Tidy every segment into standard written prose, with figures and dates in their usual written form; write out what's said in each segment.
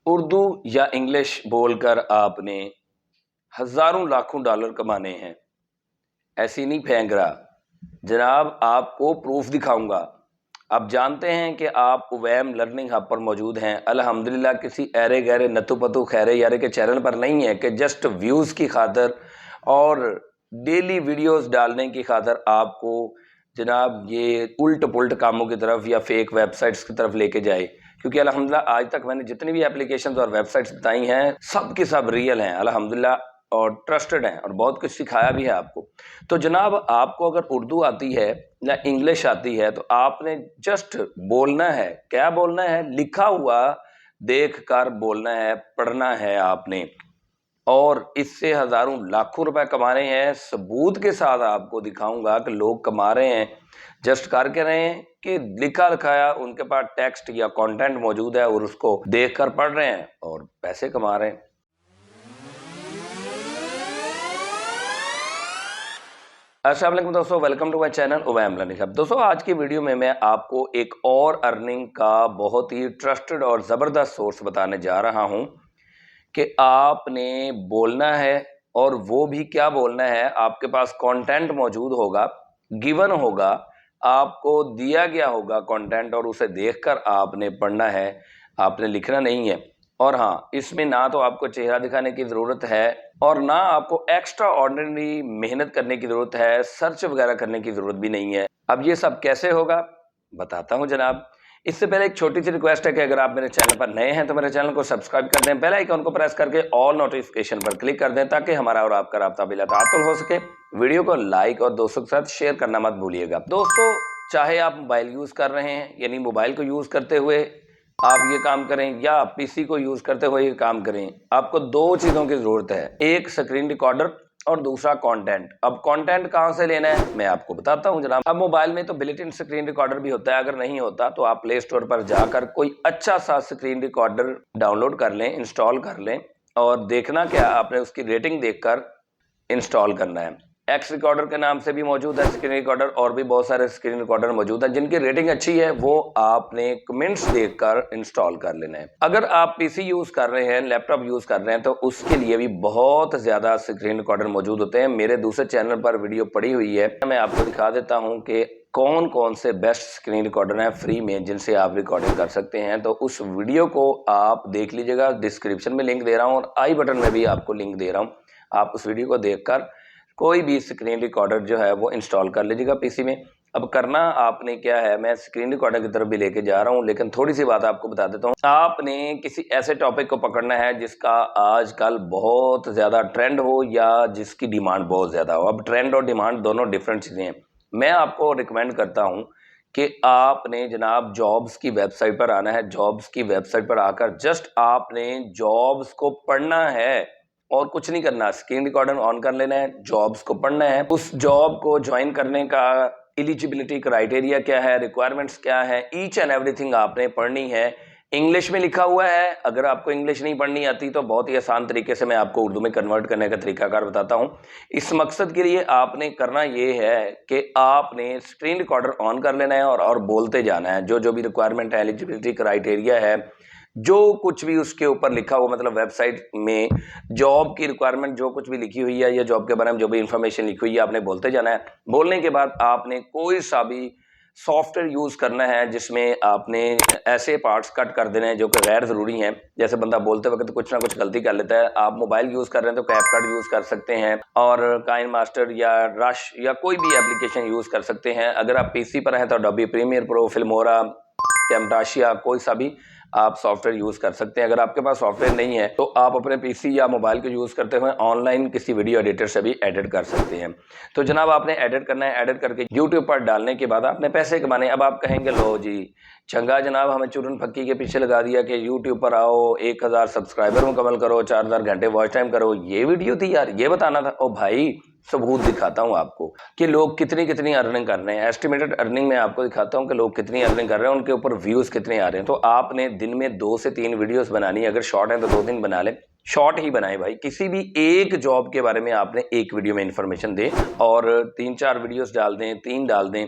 اردو یا انگلش بول کر آپ نے ہزاروں لاکھوں ڈالر کمانے ہیں، ایسی نہیں پھینک رہا جناب، آپ کو پروف دکھاؤں گا۔ آپ جانتے ہیں کہ آپ اویم لرننگ ہب پر موجود ہیں، الحمدللہ کسی ایرے گہرے نتو پتو خیرے یارے کے چینل پر نہیں ہے کہ جسٹ ویوز کی خاطر اور ڈیلی ویڈیوز ڈالنے کی خاطر آپ کو جناب یہ الٹ پلٹ کاموں کی طرف یا فیک ویب سائٹس کی طرف لے کے جائے، کیونکہ الحمدللہ آج تک میں نے جتنی بھی اپلیکیشنز اور ویب سائٹس بتائی ہیں سب کی سب ریئل ہیں الحمدللہ اور ٹرسٹڈ ہیں اور بہت کچھ سکھایا بھی ہے آپ کو۔ تو جناب آپ کو اگر اردو آتی ہے یا انگلش آتی ہے تو آپ نے جسٹ بولنا ہے، کیا بولنا ہے؟ لکھا ہوا دیکھ کر بولنا ہے، پڑھنا ہے آپ نے، اور اس سے ہزاروں لاکھوں روپے کما رہے ہیں۔ ثبوت کے ساتھ آپ کو دکھاؤں گا کہ لوگ کما رہے ہیں جسٹ کر کے رہے ہیں کہ لکھا لکھایا ان کے پاس ٹیکسٹ یا کانٹینٹ موجود ہے اور اس کو دیکھ کر پڑھ رہے ہیں اور پیسے کما رہے ہیں۔ السلام علیکم دوستو، welcome to my channel Awesome Learning Hub. دوستو آج کی ویڈیو میں آپ کو ایک اور ارننگ کا بہت ہی ٹرسٹڈ اور زبردست سورس بتانے جا رہا ہوں کہ آپ نے بولنا ہے، اور وہ بھی کیا بولنا ہے؟ آپ کے پاس کانٹینٹ موجود ہوگا، گیون ہوگا، آپ کو دیا گیا ہوگا کانٹینٹ، اور اسے دیکھ کر آپ نے پڑھنا ہے، آپ نے لکھنا نہیں ہے۔ اور ہاں، اس میں نہ تو آپ کو چہرہ دکھانے کی ضرورت ہے اور نہ آپ کو ایکسٹرا آرڈنری محنت کرنے کی ضرورت ہے، سرچ وغیرہ کرنے کی ضرورت بھی نہیں ہے۔ اب یہ سب کیسے ہوگا بتاتا ہوں جناب۔ اس سے پہلے ایک چھوٹی سی ریکویسٹ ہے کہ اگر آپ میرے چینل پر نئے ہیں تو میرے چینل کو سبسکرائب کر دیں، بیل آئیکن کو پریس کر کے آل نوٹیفیکیشن پر کلک کر دیں تاکہ ہمارا اور آپ کا رابطہ بلا تعطل ہو سکے۔ ویڈیو کو لائک اور دوستوں کے ساتھ شیئر کرنا مت بھولیے گا۔ دوستو چاہے آپ موبائل یوز کر رہے ہیں، یعنی موبائل کو یوز کرتے ہوئے آپ یہ کام کریں یا پی سی کو یوز کرتے ہوئے یہ کام کریں، آپ کو دو چیزوں کی ضرورت ہے، ایک اسکرین ریکارڈر اور دوسرا کانٹینٹ۔ اب کانٹینٹ کہاں سے لینا ہے میں آپ کو بتاتا ہوں جناب۔ اب موبائل میں تو بلٹ ان اسکرین ریکارڈر بھی ہوتا ہے، اگر نہیں ہوتا تو آپ پلے اسٹور پر جا کر کوئی اچھا سا اسکرین ریکارڈر ڈاؤن لوڈ کر لیں، انسٹال کر لیں، اور دیکھنا کیا آپ نے اس کی ریٹنگ دیکھ کر انسٹال کرنا ہے۔ ایکس ریکارڈر کے نام سے بھی موجود ہے اسکرین ریکارڈر، اور بھی بہت سارے اسکرین ریکارڈر موجود ہیں جن کی ریٹنگ اچھی ہے، وہ آپ نے کمنٹس دیکھ کر انسٹال کر لینا ہے۔ اگر آپ پی سی یوز کر رہے ہیں، لیپ ٹاپ یوز کر رہے ہیں، تو اس کے لیے بھی بہت زیادہ اسکرین ریکارڈر موجود ہوتے ہیں۔ میرے دوسرے چینل پر ویڈیو پڑی ہوئی ہے، میں آپ کو دکھا دیتا ہوں کہ کون کون سے بیسٹ اسکرین ریکارڈر ہیں فری میں جن سے آپ ریکارڈنگ کر سکتے ہیں۔ تو اس ویڈیو کو آپ دیکھ لیجیے گا، ڈسکرپشن میں لنک دے رہا ہوں اور آئی بٹن میں بھی آپ کو لنک دے رہا ہوں، آپ اس ویڈیو کو دیکھ کر کوئی بھی اسکرین ریکارڈر جو ہے وہ انسٹال کر لیجیے گا پی سی میں۔ اب کرنا آپ نے کیا ہے، میں اسکرین ریکارڈر کی طرف بھی لے کے جا رہا ہوں، لیکن تھوڑی سی بات آپ کو بتا دیتا ہوں۔ آپ نے کسی ایسے ٹاپک کو پکڑنا ہے جس کا آج کل بہت زیادہ ٹرینڈ ہو یا جس کی ڈیمانڈ بہت زیادہ ہو۔ اب ٹرینڈ اور ڈیمانڈ دونوں ڈیفرنٹ چیزیں ہیں۔ میں آپ کو ریکمینڈ کرتا ہوں کہ آپ نے جناب جابس کی ویب سائٹ پر آنا ہے، جابس کی ویب سائٹ پر آ کر جسٹ آپ نے جابس کو پڑھنا ہے اور کچھ نہیں کرنا، اسکرین ریکارڈر آن کر لینا ہے، جابس کو پڑھنا ہے۔ اس جاب کو جوائن کرنے کا ایلیجیبلٹی کرائٹیریا کیا ہے، ریکوائرمنٹس کیا ہے، ایچ اینڈ ایوری تھنگ آپ نے پڑھنی ہے۔ انگلش میں لکھا ہوا ہے، اگر آپ کو انگلش نہیں پڑھنی آتی تو بہت ہی آسان طریقے سے میں آپ کو اردو میں کنورٹ کرنے کا طریقہ کار بتاتا ہوں۔ اس مقصد کے لیے آپ نے کرنا یہ ہے کہ آپ نے اسکرین ریکارڈر آن کر لینا ہے اور بولتے جانا ہے، جو بھی ریکوائرمنٹ ہے، ایلیجیبلٹی کرائٹیریا ہے، جو کچھ بھی اس کے اوپر لکھا ہوا، مطلب ویب سائٹ میں جاب کی ریکوائرمنٹ جو کچھ بھی لکھی ہوئی ہے یا جاب کے بارے میں جو بھی انفارمیشن لکھی ہوئی ہے آپ نے بولتے جانا ہے۔ بولنے کے بعد آپ نے کوئی سا بھی سافٹ ویئر یوز کرنا ہے جس میں آپ نے ایسے پارٹس کٹ کر دینے ہیں جو کہ غیر ضروری ہیں، جیسے بندہ بولتے وقت کچھ نہ کچھ غلطی کر لیتا ہے۔ آپ موبائل یوز کر رہے ہیں تو کیپ کٹ یوز کر سکتے ہیں، اور کائن ماسٹر یا رش یا کوئی بھی اپلیکیشن یوز کر سکتے ہیں۔ اگر آپ پی سی پر ہیں تو اڈوبی پریمیئر پرو، فلمورا، کیمٹاشیا، کوئی سا بھی آپ سافٹ ویئر یوز کر سکتے ہیں۔ اگر آپ کے پاس سافٹ ویئر نہیں ہے تو آپ اپنے پی سی یا موبائل کو یوز کرتے ہوئے آن لائن کسی ویڈیو ایڈیٹر سے بھی ایڈٹ کر سکتے ہیں۔ تو جناب آپ نے ایڈٹ کرنا ہے، ایڈٹ کر کے یوٹیوب پر ڈالنے کے بعد آپ نے پیسے کمانے۔ اب آپ کہیں گے لو جی چنگا جناب، ہمیں چورن پھکی کے پیچھے لگا دیا کہ یوٹیوب پر آؤ، 1000 سبسکرائبر مکمل کرو، 4000 گھنٹے واچ ٹائم کرو، یہ ویڈیو تھی یار، یہ بتانا تھا۔ او بھائی ثبوت دکھاتا ہوں آپ کو کہ لوگ کتنی ارننگ کر رہے ہیں، ایسٹیمیٹڈ ارننگ میں آپ کو دکھاتا ہوں کہ لوگ کتنی ارننگ کر رہے ہیں، ان کے اوپر ویوز کتنے آ رہے ہیں۔ تو آپ نے دن میں 2 سے 3 ویڈیوز بنانی ہے، اگر شارٹ ہیں تو 2 دن بنا لیں، شارٹ ہی بنائیں بھائی۔ کسی بھی ایک جاب کے بارے میں آپ نے ایک ویڈیو میں انفارمیشن دیں، اور 3-4 ویڈیوز ڈال دیں، 3 ڈال دیں،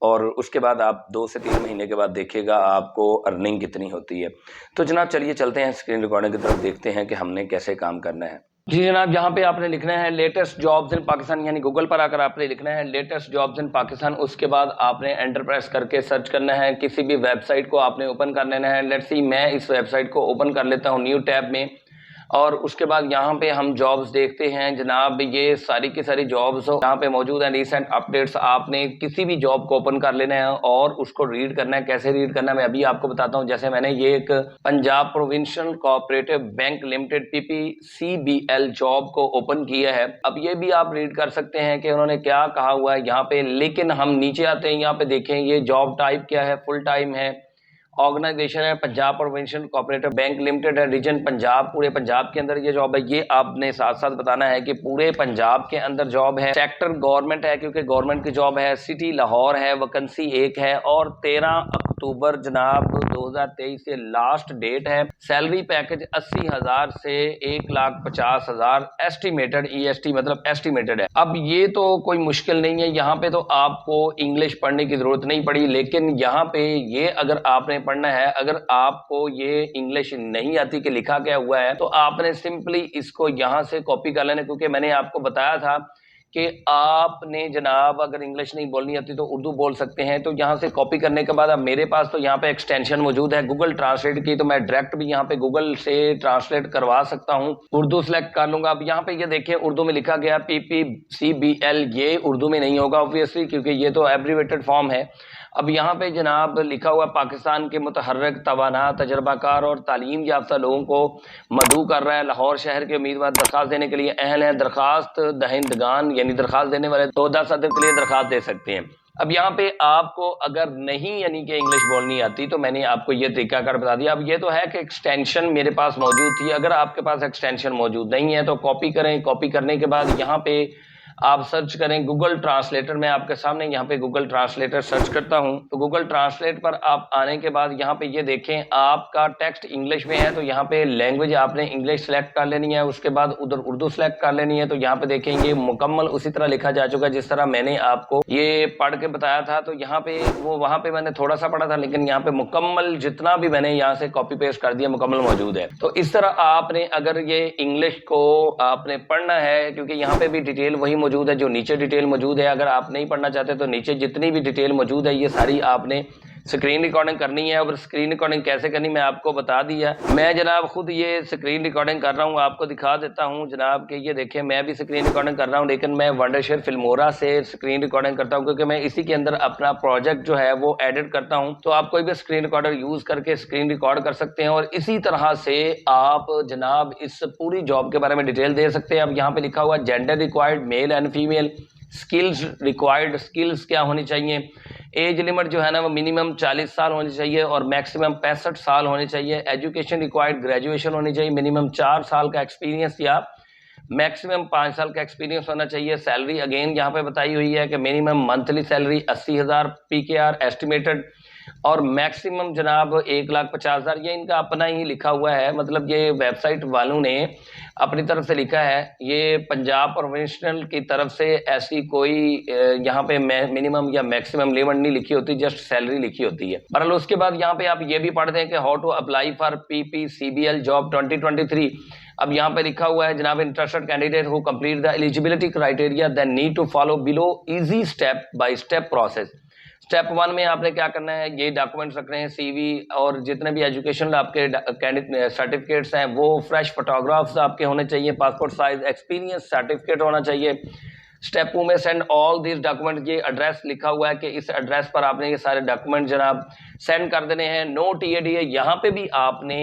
اور اس کے بعد آپ 2 سے 3 مہینے کے بعد دیکھیے گا آپ کو ارننگ کتنی ہوتی ہے۔ تو جناب چلیے چلتے ہیں اسکرین ریکارڈنگ کی طرف، دیکھتے ہیں کہ ہم نے کیسے کام کرنا ہے۔ جی جناب، یہاں پہ آپ نے لکھنا ہے لیٹسٹ جابز ان پاکستان، یعنی گوگل پر آ کر آپ نے لکھنا ہے لیٹسٹ جابز ان پاکستان۔ اس کے بعد آپ نے انٹر پریس کر کے سرچ کرنا ہے، کسی بھی ویب سائٹ کو آپ نے اوپن کر لینا ہے۔ لیٹس سی میں اس ویب سائٹ کو اوپن کر لیتا ہوں نیو ٹیب میں، اور اس کے بعد یہاں پہ ہم جابز دیکھتے ہیں جناب، یہ ساری کی ساری جابز یہاں پہ موجود ہیں، ریسنٹ اپڈیٹس۔ آپ نے کسی بھی جاب کو اوپن کر لینا ہے اور اس کو ریڈ کرنا ہے۔ کیسے ریڈ کرنا ہے میں ابھی آپ کو بتاتا ہوں۔ جیسے میں نے یہ ایک Punjab provincial cooperative bank limited PPCBL job کو اوپن کیا ہے۔ اب یہ بھی آپ ریڈ کر سکتے ہیں کہ انہوں نے کیا کہا ہوا ہے یہاں پہ، لیکن ہم نیچے آتے ہیں، یہاں پہ دیکھیں یہ جاب ٹائپ کیا ہے، فل ٹائم ہے، آرگنائزیشن ہے Punjab provincial cooperative bank limited ہے، ریجن پنجاب، پورے پنجاب کے اندر یہ جاب ہے۔ یہ آپ نے ساتھ ساتھ بتانا ہے کہ پورے پنجاب کے اندر جاب ہے، سیکٹر گورنمنٹ ہے کیونکہ گورنمنٹ کی جاب ہے، سٹی لاہور ہے، ویکنسی 1 ہے، اور 13 اکتوبر جناب 2023 سے لاسٹ ڈیٹ ہے۔ سیلری پیکج 80,000 سے 1,50,000 ایسٹیمیٹڈ، EST مطلب ایسٹیمیٹڈ ہے۔ اب یہ تو کوئی مشکل نہیں ہے، یہاں پہ تو آپ کو انگلش پڑھنے کی ضرورت نہیں پڑی، لیکن یہاں پہ یہ اگر آپ نے پڑھنا ہے، اگر آپ کو یہ انگلش نہیں آتی کہ لکھا کیا ہوا ہے، تو آپ نے سمپلی اس کو یہاں سے کاپی کر لینا، کیونکہ میں نے آپ کو بتایا تھا کہ آپ نے جناب اگر انگلش نہیں بولنی آتی تو اردو بول سکتے ہیں۔ تو یہاں سے کاپی کرنے کے بعد اب میرے پاس تو یہاں پہ ایکسٹینشن موجود ہے گوگل ٹرانسلیٹ کی، تو میں ڈائریکٹ بھی یہاں پہ گوگل سے ٹرانسلیٹ کروا سکتا ہوں، اردو سلیکٹ کر لوں گا۔ اب یہاں پہ یہ دیکھیں اردو میں لکھا گیا PPCBL، یہ اردو میں نہیں ہوگا اوبویسلی کیونکہ یہ تو ایبریویٹڈ فارم ہے۔ اب یہاں پہ جناب لکھا ہوا پاکستان کے متحرک توانا تجربہ کار اور تعلیم یافتہ لوگوں کو مدعو کر رہا ہے، لاہور شہر کے امیدوار درخواست دینے کے لیے اہل ہیں۔ درخواست دہندگان یعنی درخواست دینے والے 14 صدر کے لیے درخواست دے سکتے ہیں۔ اب یہاں پہ آپ کو اگر نہیں یعنی کہ انگلش بولنی آتی تو میں نے آپ کو یہ طریقہ کار بتا دیا۔ اب یہ تو ہے کہ ایکسٹینشن میرے پاس موجود تھی، اگر آپ کے پاس ایکسٹینشن موجود نہیں ہے تو کاپی کریں، کاپی کرنے کے بعد یہاں پہ آپ سرچ کریں گوگل ٹرانسلیٹر۔ میں آپ کے سامنے یہاں پہ گوگل ٹرانسلیٹر سرچ کرتا ہوں، تو گوگل ٹرانسلیٹ پر آپ آنے کے بعد یہاں پہ یہ دیکھیں آپ کا ٹیکسٹ انگلش میں ہے، تو یہاں پہ لینگویج آپ نے انگلش سلیکٹ کر لینی ہے، اس کے بعد ادھر اردو سلیکٹ کر لینی ہے۔ تو یہاں پہ دیکھیں یہ مکمل اسی طرح لکھا جا چکا ہے جس طرح میں نے آپ کو یہ پڑھ کے بتایا تھا۔ تو یہاں پہ وہاں پہ میں نے تھوڑا سا پڑھا تھا، لیکن یہاں پہ مکمل جتنا بھی میں نے یہاں سے کاپی پیسٹ کر دیا مکمل موجود ہے۔ تو اس طرح آپ نے اگر یہ انگلش کو آپ نے پڑھنا ہے، کیونکہ یہاں پہ بھی ڈیٹیل وہی موجود ہے جو نیچے ڈیٹیل موجود ہے، اگر آپ نہیں پڑھنا چاہتے تو نیچے جتنی بھی ڈیٹیل موجود ہے یہ ساری آپ نے اسکرین ریکارڈنگ کرنی ہے۔ اور اسکرین ریکارڈنگ کیسے کرنی میں آپ کو بتا دیا۔ میں جناب خود یہ اسکرین ریکارڈنگ کر رہا ہوں، آپ کو دکھا دیتا ہوں جناب کہ یہ دیکھیں میں بھی اسکرین ریکارڈنگ کر رہا ہوں، لیکن میں ونڈر شیئر فلمورا سے اسکرین ریکارڈنگ کرتا ہوں کیونکہ میں اسی کے اندر اپنا پروجیکٹ جو ہے وہ ایڈٹ کرتا ہوں۔ تو آپ کوئی بھی اسکرین ریکارڈر یوز کر کے اسکرین ریکارڈ کر سکتے ہیں، اور اسی طرح سے آپ جناب اس پوری جاب کے بارے میں ڈیٹیل دے سکتے ہیں۔ اب یہاں پہ لکھا ہوا gender required male and female, skills required, skills کیا ہونی چاہیے، ایج لمٹ جو ہے نا وہ منیمم 40 سال ہونی چاہیے اور میکسیمم 65 سال ہونی چاہیے۔ ایجوکیشن ریکوائرڈ گریجویشن ہونی چاہیے، منیمم 4 سال کا ایکسپیرینس یا میکسیمم 5 سال کا ایکسپیرینس ہونا چاہیے۔ سیلری اگین یہاں پہ بتائی ہوئی ہے کہ minimum monthly salary 80,000 PKR estimated, اور میکسیمم جناب 1,50,000۔ یہ ان کا اپنا ہی لکھا ہوا ہے، مطلب یہ ویب سائٹ والوں نے اپنی طرف سے لکھا ہے، یہ پنجاب پروونشل کی طرف سے ایسی کوئی یہاں پہ منیمم یا میکسیمم لیمٹ نہیں لکھی ہوتی، جسٹ سیلری لکھی ہوتی ہے۔ بہرحال اس کے بعد یہاں پہ آپ یہ بھی پڑھ دیں کہ how to apply for PPCBL job 2023۔ اب یہاں پہ لکھا ہوا ہے جناب interested candidate who complete the eligibility criteria then need to follow below easy step by step process. Step 1 میں آپ نے کیا کرنا ہے، یہ ڈاکومنٹس رکھنے ہیں، CV اور جتنے بھی ایجوکیشن آپ کے سرٹیفکیٹس ہیں وہ فریش، فوٹوگرافس آپ کے ہونے چاہیے، پاسپورٹ سائز، ایکسپیرینس سرٹیفکیٹ ہونا چاہیے۔ اسٹیپ 2 میں سینڈ آل دیز ڈاکومنٹ، یہ ایڈریس لکھا ہوا ہے کہ اس ایڈریس پر آپ نے یہ سارے ڈاکومنٹ جناب سینڈ کر دینے ہیں۔ نو TADA، یہاں پہ بھی آپ نے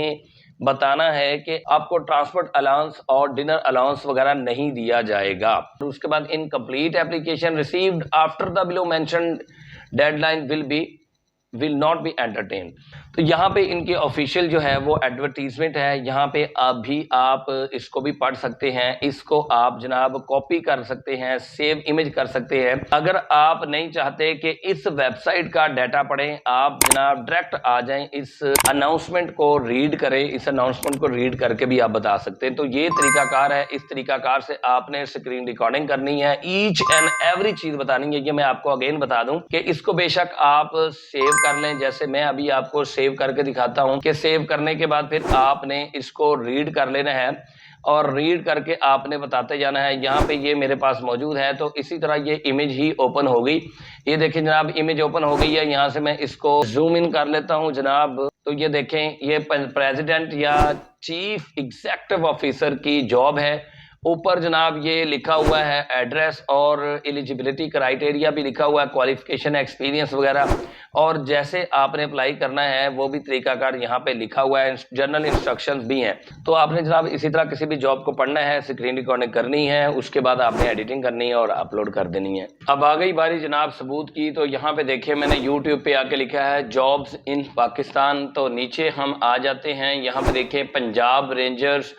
بتانا ہے کہ آپ کو ٹرانسپورٹ الاؤنس اور ڈنر الاؤنس وغیرہ نہیں دیا جائے گا۔ اس کے بعد incomplete application received after the below mentioned deadline will not be entertain. تو یہاں پہ ان کی آفیشیل جو ہے وہ ایڈورٹیزمنٹ ہے، یہاں پہ آپ اس کو بھی پڑھ سکتے ہیں، اس کو آپ جناب کاپی کر سکتے ہیں، سیو امیج کر سکتے ہیں۔ اگر آپ نہیں چاہتے کہ اس ویب سائٹ کا ڈیٹا پڑھیں، آپ جناب ڈائریکٹ آ جائیں، اس اناؤنسمنٹ کو ریڈ کریں، اس اناؤنسمنٹ کو ریڈ کر کے بھی آپ بتا سکتے ہیں۔ تو یہ طریقہ کار ہے، اس طریقہ کار سے آپ نے اسکرین ریکارڈنگ کرنی ہے، ایچ اینڈ ایوری چیز بتانی ہے۔ یہ میں آپ کو اگین بتا دوں کہ اس کو بے شک آپ سیو کر لیں، جیسے میں ابھی آپ کو سیو کر کے دکھاتا ہوں کہ سیو کرنے کے بعد پھر آپ نے اس کو ریڈ کر لینا ہے اور ریڈ کر کے آپ نے بتاتے جانا ہے۔ یہاں پہ یہ میرے پاس موجود ہے، تو اسی طرح یہ امیج ہی اوپن ہوگی۔ یہ دیکھیں جناب امیج اوپن ہو گئی ہے، یہاں سے میں اس کو زوم ان کر لیتا ہوں جناب۔ تو یہ دیکھیں یہ پریزیڈنٹ یا چیف ایگزیکٹو آفیسر کی جاب ہے۔ اوپر جناب یہ لکھا ہوا ہے ایڈریس اور ایلیجیبلٹی کرائٹیریا بھی لکھا ہوا ہے، کوالیفیکیشن، ایکسپیرینس وغیرہ، اور جیسے آپ نے اپلائی کرنا ہے وہ بھی طریقہ کار یہاں پہ لکھا ہوا ہے، جنرل انسٹرکشنز بھی ہیں۔ تو آپ نے جناب اسی طرح کسی بھی جاب کو پڑھنا ہے، اسکرین ریکارڈنگ کرنی ہے، اس کے بعد آپ نے ایڈیٹنگ کرنی ہے اور اپلوڈ کر دینی ہے۔ اب آ گئی باری جناب ثبوت کی، تو یہاں پہ دیکھیں میں نے یوٹیوب پہ آ کے لکھا ہے جابز ان پاکستان، تو نیچے ہم آ جاتے ہیں، یہاں پہ دیکھیں پنجاب رینجرز،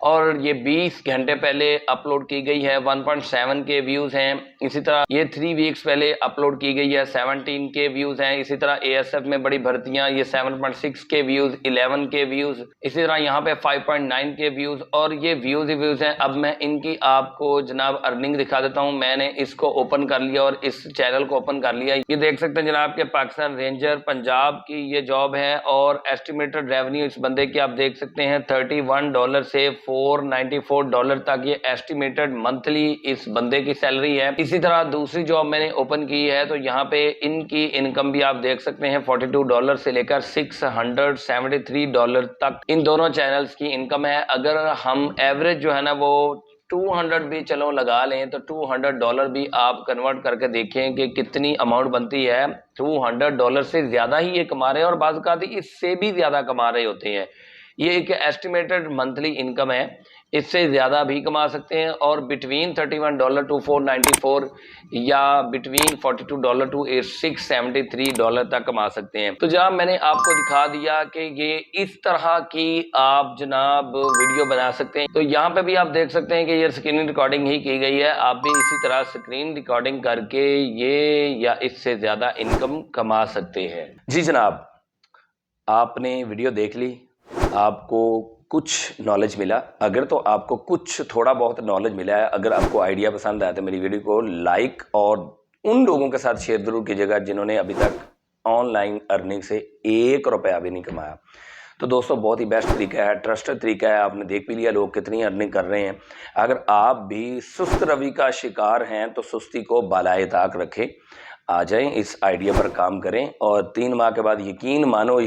اور یہ 20 گھنٹے پہلے اپلوڈ کی گئی ہے، 1.7 کے ویوز ہیں۔ اسی طرح یہ 3 ویکس پہلے اپلوڈ کی گئی ہے، 17 کے ویوز ہیں۔ اسی طرح اے ایس ایف میں بڑی بھرتیاں، یہ 7.6 کے ویوز، 11 کے ویوز، اسی طرح یہاں پہ 5.9 کے ویوز، اور یہ ویوز ہی ویوز ہیں۔ اب میں ان کی آپ کو جناب ارننگ دکھا دیتا ہوں۔ میں نے اس کو اوپن کر لیا اور اس چینل کو اوپن کر لیا۔ یہ دیکھ سکتے ہیں جناب کہ پاکستان رینجر پنجاب کی یہ جاب ہے، اور ایسٹیمیٹڈ ریونیو اس بندے کی آپ دیکھ سکتے ہیں $31 سے $494 تک، یہ ایسٹیمیٹڈ منتھلی اس بندے کی سیلری ہے۔ اسی طرح دوسری جاب میں نے اوپن کی ہے، تو یہاں پہ ان کی انکم بھی آپ دیکھ سکتے ہیں، $42 سے لے کر $673 تک ان دونوں چینلز کی انکم ہے۔ اگر ہم ایوریج جو ہے نا وہ 200 بھی چلو لگا لیں، تو $200 بھی آپ کنورٹ کر کے دیکھیں کہ کتنی اماؤنٹ بنتی ہے۔ $200 سے زیادہ ہی یہ کما رہے ہیں، اور بعض اوقات اس سے بھی زیادہ کما رہے ہوتے ہیں۔ یہ ایک ایسٹیمیٹڈ منتھلی انکم ہے، اس سے زیادہ بھی کما سکتے ہیں، اور بٹوین $31 to $494 یا بٹوین $42 to $673 تک کما سکتے ہیں۔ تو جناب میں نے آپ کو دکھا دیا کہ یہ اس طرح کی آپ جناب ویڈیو بنا سکتے ہیں۔ تو یہاں پہ بھی آپ دیکھ سکتے ہیں کہ یہ اسکرین ریکارڈنگ ہی کی گئی ہے، آپ بھی اسی طرح اسکرین ریکارڈنگ کر کے یہ یا اس سے زیادہ انکم کما سکتے ہیں۔ جی جناب، آپ نے ویڈیو دیکھ لی، آپ کو کچھ نالج ملا۔ اگر تو آپ کو کچھ تھوڑا بہت نالج ملا ہے، اگر آپ کو آئیڈیا پسند آیا تو میری ویڈیو کو لائک اور ان لوگوں کے ساتھ شیئر ضرور کیجیے گا جنہوں نے ابھی تک آن لائن ارننگ سے $1 بھی نہیں کمایا۔ تو دوستو بہت ہی بیسٹ طریقہ ہے، ٹرسٹڈ طریقہ ہے، آپ نے دیکھ بھی لیا لوگ کتنی ارننگ کر رہے ہیں۔ اگر آپ بھی سست روی کا شکار ہیں تو سستی کو بالائے طاق رکھیں، آ جائیں اس آئیڈیا پر کام کریں، اور 3 ماہ کے بعد یقین مانو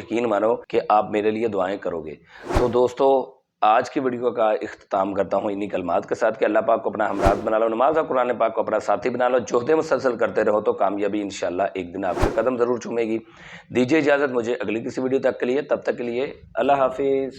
کہ آپ میرے لیے دعائیں کرو گے۔ تو دوستو آج کی ویڈیو کا اختتام کرتا ہوں انہی کلمات کے ساتھ کہ اللہ پاک کو اپنا ہمراہ بنا لو، نماز اور قرآن پاک کو اپنا ساتھی بنا لو، جہد مسلسل کرتے رہو تو کامیابی انشاءاللہ ایک دن آپ کے قدم ضرور چومے گی۔ دیجیے اجازت مجھے اگلی کسی ویڈیو تک کے لیے، تب تک کے لیے اللہ حافظ۔